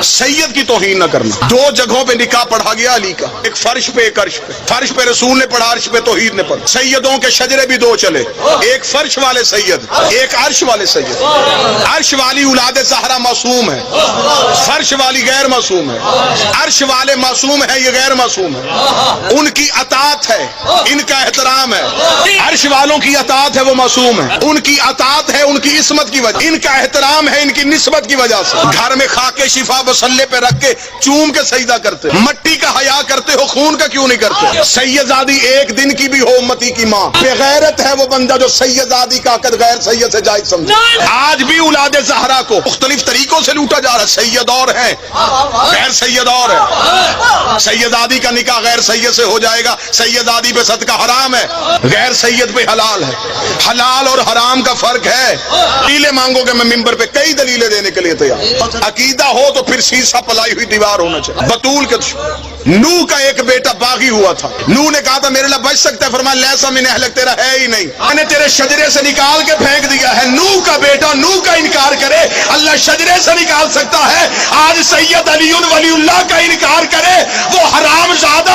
سید کی توہین نہ کرنا. دو جگہوں پہ نکاح پڑھا گیا علی کا, ایک فرش پہ ایک عرش پہ. فرش پہ رسول نے پڑھا, عرش پہ توحید نے پڑھا. سیدوں کے شجرے بھی دو چلے, ایک فرش والے سید, ایک عرش والے سید. عرش والی اولاد زہرا معصوم ہے, فرش والی غیر معصوم ہے. عرش والے معصوم ہے, یہ غیر معصوم ہے. ان کی اطاعت ہے, ان کا احترام ہے. عرش والوں کی اطاعت ہے, وہ معصوم ہے. ان کی اطاعت ہے ان کی عصمت کی وجہ, ان کا احترام ہے ان کی نسبت کی وجہ سے. گھر میں خاکے شفا مسلے پہ رکھ کے چوم کے سجدہ کرتے, مٹی کا حیا کرتے ہو, خون کا کیوں نہیں کرتے؟ سیدزادی ایک دن کی بھی ہو امتی کی ماں, بغیرت ہے وہ بندہ جو سیدزادی کا عقد غیر سید سے جائز سمجھے. آج بھی اولاد زہرا کو مختلف طریقوں سے لوٹا جا رہا ہے. سید اور ہے, غیر سید اور ہے. سیدزادی کا نکاح غیر سید سے ہو جائے گا, سیدزادی پہ صدقہ حرام ہے, غیر سید پہ حلال ہے. حلال اور حرام کا فرق ہے. دلیلیں مانگو گے میں ممبر پہ کئی دلیلیں دینے کے لیے تیار. عقیدہ ہو تو پھر سیسا پلائی ہوئی دیوار ہونا چاہیے. بطول کے نوح کا ایک بیٹا باغی ہوا تھا. نوح نے کہا تھا میرے لئے بچ سکتا ہے, فرمایا لیسا من اہلک, تیرا ہے ہی نہیں, میں نے تیرے شجرے سے نکال کے پھینک دیا ہے. نوح کا بیٹا نوح کا انکار کرے, اللہ شجرے سے نکال سکتا ہے. آج سید علی ولی اللہ کا انکار کرے, وہ حرام زادہ